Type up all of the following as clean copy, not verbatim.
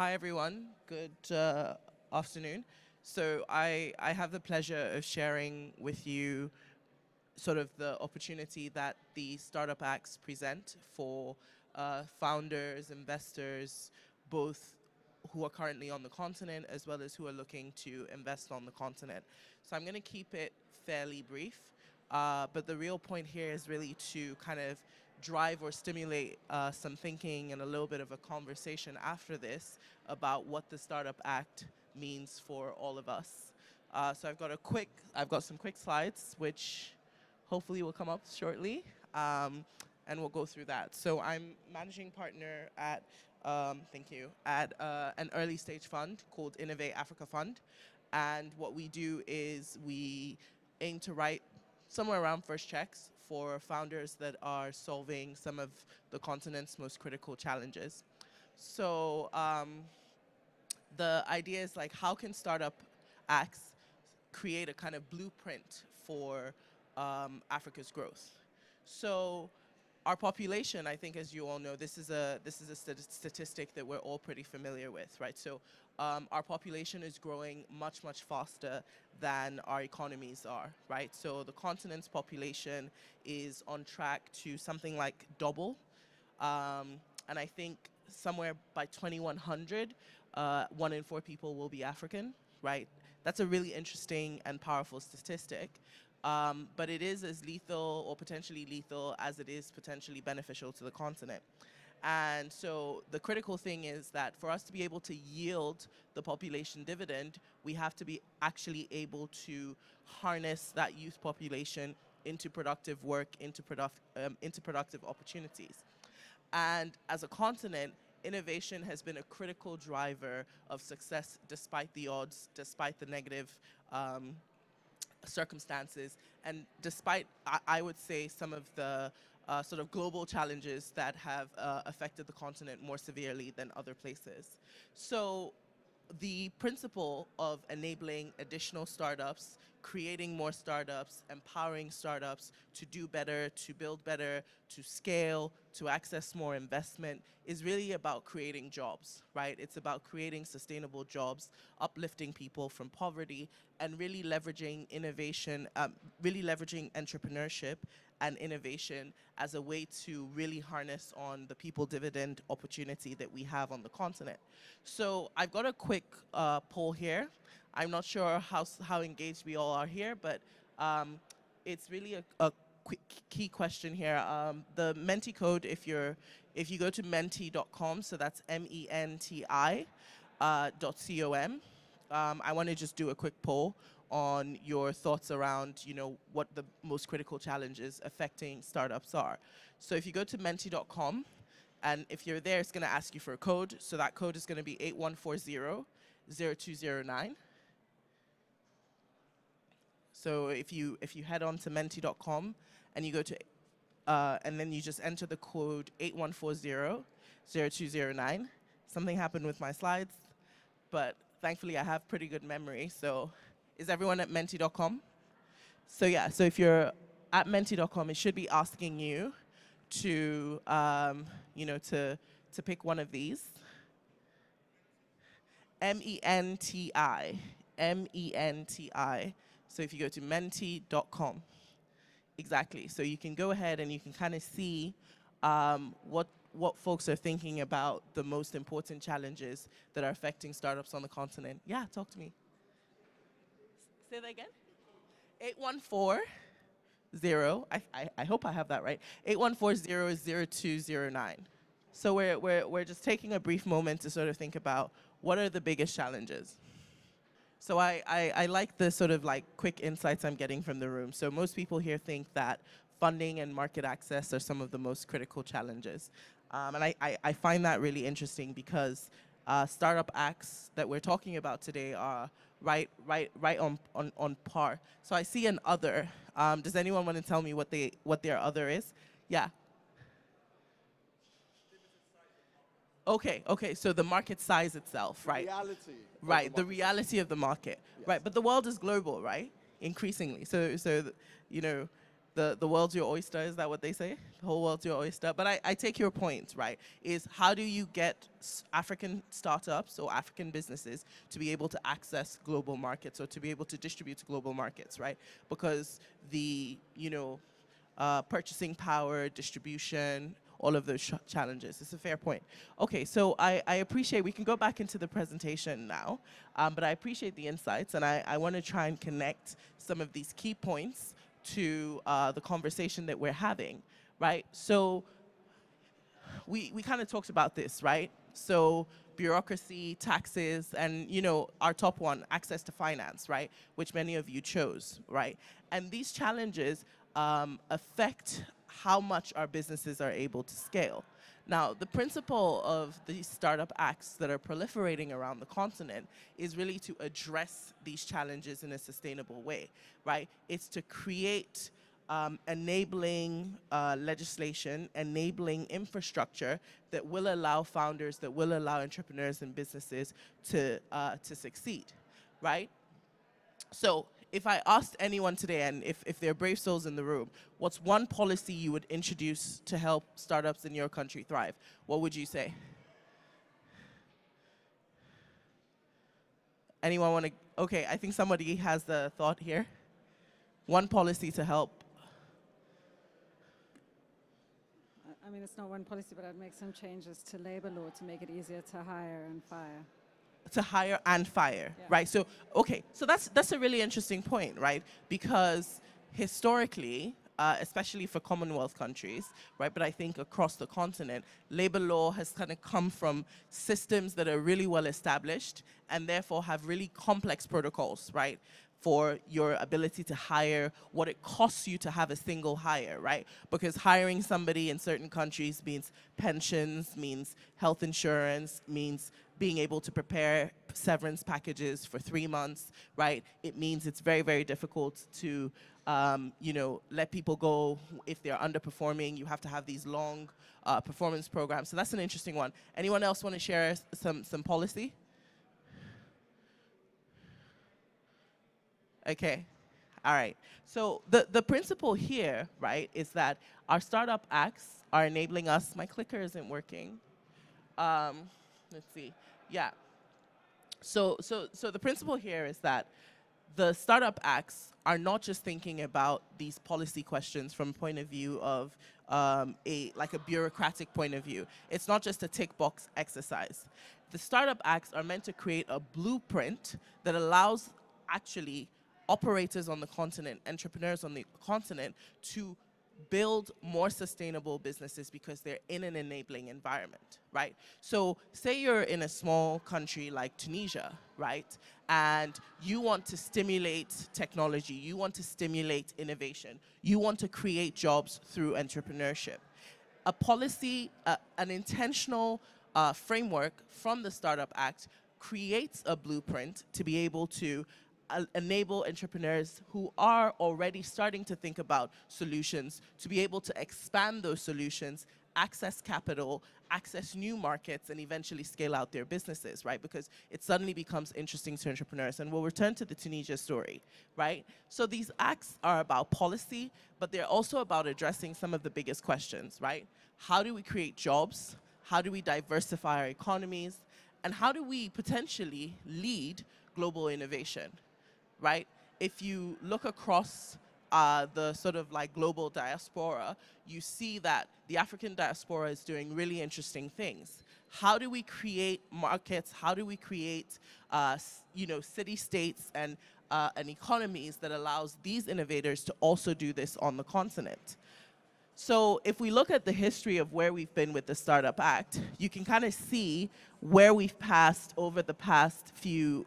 Hi, everyone. Good afternoon. So I have the pleasure of sharing with you sort of the opportunity that the Startup Acts present for founders, investors, both who are currently on the continent as well as who are looking to invest on the continent. So I'm going to keep it fairly brief, but the real point here is really to kind of drive or stimulate some thinking and a little bit of a conversation after this about what the Startup Act means for all of us. So I've got some quick slides, which hopefully will come up shortly, and we'll go through that. So I'm managing partner at, thank you, at an early stage fund called Innovate Africa Fund. And what we do is we aim to write somewhere around first checks for founders that are solving some of the continent's most critical challenges. So the idea is like, how can startup acts create a kind of blueprint for Africa's growth? So our population, I think, as you all know, this is a statistic that we're all pretty familiar with, right? So our population is growing much, much faster than our economies are, right? So the continent's population is on track to something like double. And I think somewhere by 2100, 1 in 4 people will be African, right? That's a really interesting and powerful statistic. But it is as lethal or potentially lethal as it is potentially beneficial to the continent. And so the critical thing is that for us to be able to yield the population dividend, we have to be actually able to harness that youth population into productive work, into productive opportunities. And as a continent, innovation has been a critical driver of success despite the odds, despite the negative circumstances, and despite, I would say, some of the sort of global challenges that have affected the continent more severely than other places. So the principle of enabling additional startups, creating more startups, empowering startups to do better, to build better, to scale, to access more investment is really about creating jobs, right? It's about creating sustainable jobs, uplifting people from poverty, and really leveraging innovation, really leveraging entrepreneurship and innovation as a way to really harness on the people dividend opportunity that we have on the continent. So I've got a quick poll here. I'm not sure how engaged we all are here, but it's really a quick key question here. The Menti code, if you go to menti.com, so that's MENTI .com. I want to just do a quick poll on your thoughts around, what the most critical challenges affecting startups are. So if you go to menti.com, and if you're there, it's going to ask you for a code. So that code is going to be 8140-0209. So if you head on to menti.com and you go to, and then you just enter the code 8140-0209. Something happened with my slides, but thankfully I have pretty good memory. So is everyone at menti.com? So yeah, so if you're at menti.com, it should be asking you to, to pick one of these. MENTI, MENTI. So if you go to menti.com, exactly. So you can go ahead and you can kind of see what folks are thinking about the most important challenges that are affecting startups on the continent. Yeah, talk to me. Say that again. 8140. I hope I have that right. 8140-0209. So we're just taking a brief moment to sort of think about what are the biggest challenges. So I like the sort of like quick insights I'm getting from the room. So most people here think that funding and market access are some of the most critical challenges. And I find that really interesting because startup acts that we're talking about today are right on par. So I see an other. Does anyone want to tell me what their other is? Yeah. Okay, so the market size itself, right? Reality. Right, the reality of the market. Yes. Right, but the world is global, right? Increasingly. So you know, the world's your oyster, is that what they say? The whole world's your oyster. But I take your point, right? Is how do you get African startups or African businesses to be able to access global markets or to be able to distribute to global markets, right? Because the, purchasing power, distribution, all of those challenges. It's a fair point. Okay, so I appreciate, we can go back into the presentation now, but I appreciate the insights, and I want to try and connect some of these key points to the conversation that we're having, right? So we kind of talked about this, right? So bureaucracy, taxes, and our top one, access to finance, right? Which many of you chose, right? And these challenges affect how much our businesses are able to scale. Now, the principle of these startup acts that are proliferating around the continent is really to address these challenges in a sustainable way, right? It's to create enabling legislation, enabling infrastructure that will allow founders, that will allow entrepreneurs and businesses to succeed, right? So if I asked anyone today, and if there are brave souls in the room, what's one policy you would introduce to help startups in your country thrive? What would you say? Anyone want to? Okay, I think somebody has the thought here. One policy to help. I mean, it's not one policy, but I'd make some changes to labor law to make it easier to hire and fire. To hire and fire, Yeah. right? So, okay, so that's a really interesting point, right? Because historically, especially for Commonwealth countries, right, but I think across the continent, labor law has kind of come from systems that are really well established and therefore have really complex protocols, right? For your ability to hire, what it costs you to have a single hire, right? Because hiring somebody in certain countries means pensions, means health insurance, means being able to prepare severance packages for 3 months, right? It means it's very, very difficult to, let people go if they're underperforming. You have to have these long performance programs. So that's an interesting one. Anyone else want to share some policy? Okay, all right. So the principle here, right, is that our startup acts are enabling us. My clicker isn't working. Let's see. Yeah. So the principle here is that the startup acts are not just thinking about these policy questions from a point of view of a bureaucratic point of view. It's not just a tick box exercise. The startup acts are meant to create a blueprint that allows actually operators on the continent, entrepreneurs on the continent, to build more sustainable businesses because they're in an enabling environment, right? So say you're in a small country like Tunisia, right? And you want to stimulate technology, you want to stimulate innovation, you want to create jobs through entrepreneurship. A policy, an intentional framework from the Startup Act creates a blueprint to be able to enable entrepreneurs who are already starting to think about solutions to be able to expand those solutions, access capital, access new markets, and eventually scale out their businesses, right? Because it suddenly becomes interesting to entrepreneurs. And we'll return to the Tunisia story, right? So these acts are about policy, but they're also about addressing some of the biggest questions, right? How do we create jobs? How do we diversify our economies? And how do we potentially lead global innovation? Right? If you look across the sort of like global diaspora, you see that the African diaspora is doing really interesting things. How do we create markets? How do we create, city-states and economies that allows these innovators to also do this on the continent? So if we look at the history of where we've been with the Startup Act, you can kind of see where we've passed over the past few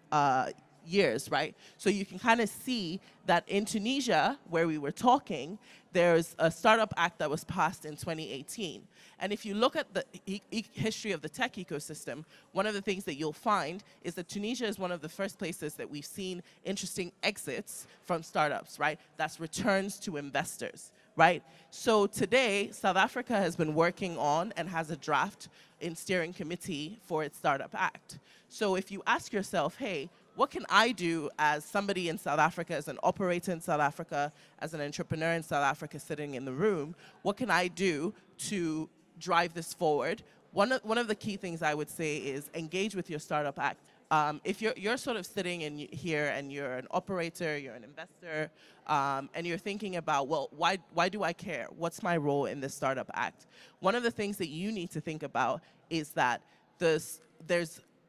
years, right? So you can kind of see that in Tunisia, where we were talking, there's a Startup Act that was passed in 2018. And if you look at the history of the tech ecosystem, one of the things that you'll find is that Tunisia is one of the first places that we've seen interesting exits from startups, right? That's returns to investors, right? So today, South Africa has been working on and has a draft in steering committee for its Startup Act. So if you ask yourself, hey, what can I do as somebody in South Africa, as an operator in South Africa, as an entrepreneur in South Africa sitting in the room, what can I do to drive this forward? One of the key things I would say is engage with your startup act. If you're sort of sitting here and you're an operator, you're an investor, and you're thinking about, well, why do I care? What's my role in this startup act? One of the things that you need to think about is that there's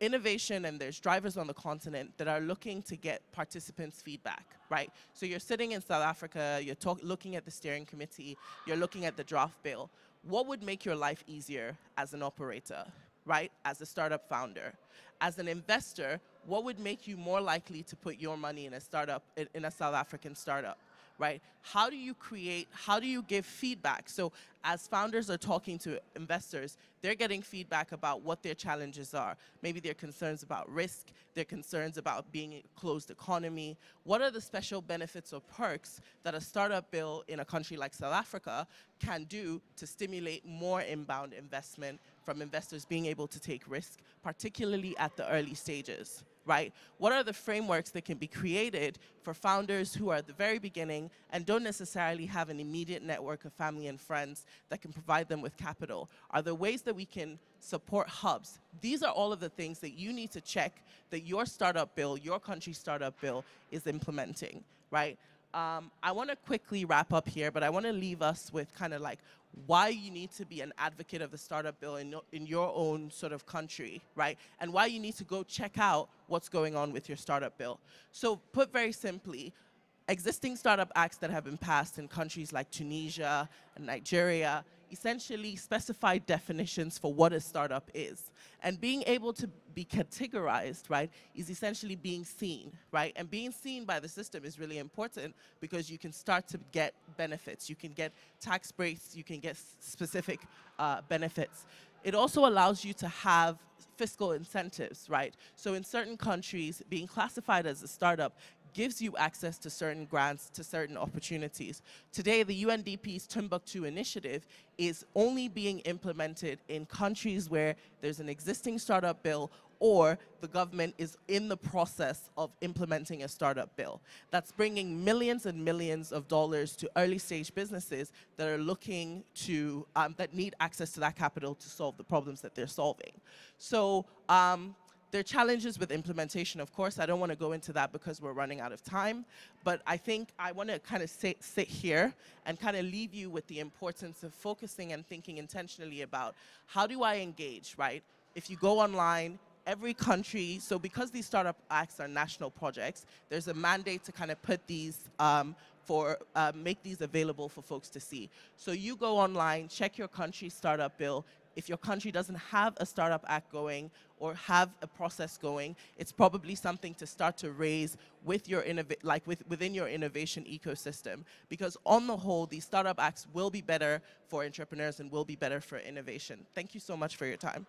innovation and there's drivers on the continent that are looking to get participants' feedback, right? So you're sitting in South Africa, you're looking at the steering committee, you're looking at the draft bill. What would make your life easier as an operator, right? As a startup founder? As an investor, what would make you more likely to put your money in a startup, in a South African startup, right? How do you give feedback? So as founders are talking to investors, they're getting feedback about what their challenges are. Maybe they're concerns about risk, they're concerns about being a closed economy. What are the special benefits or perks that a startup bill in a country like South Africa can do to stimulate more inbound investment from investors being able to take risk, particularly at the early stages, right? What are the frameworks that can be created for founders who are at the very beginning and don't necessarily have an immediate network of family and friends that can provide them with capital? Are there ways that we can support hubs? These are all of the things that you need to check that your startup bill, your country's startup bill is implementing, right? I want to quickly wrap up here, but I want to leave us with kind of like why you need to be an advocate of the startup bill in your own sort of country, right? And why you need to go check out what's going on with your startup bill. So put very simply, existing startup acts that have been passed in countries like Tunisia and Nigeria essentially specify definitions for what a startup is. And being able to be categorized, right, is essentially being seen, right? And being seen by the system is really important because you can start to get benefits. You can get tax breaks, you can get specific benefits. It also allows you to have fiscal incentives, right? So in certain countries, being classified as a startup gives you access to certain grants, to certain opportunities. Today, the UNDP's Timbuktu initiative is only being implemented in countries where there's an existing startup bill or the government is in the process of implementing a startup bill. That's bringing millions and millions of dollars to early stage businesses that are looking to, that need access to that capital to solve the problems that they're solving. So, there are challenges with implementation, of course. I don't want to go into that because we're running out of time. But I think I want to kind of sit here and kind of leave you with the importance of focusing and thinking intentionally about how do I engage, right? If you go online, every country, so because these startup acts are national projects, there's a mandate to kind of put these make these available for folks to see. So you go online, check your country's startup bill. If your country doesn't have a startup act going or have a process going, it's probably something to start to raise with your within your innovation ecosystem. Because on the whole, these startup acts will be better for entrepreneurs and will be better for innovation. Thank you so much for your time.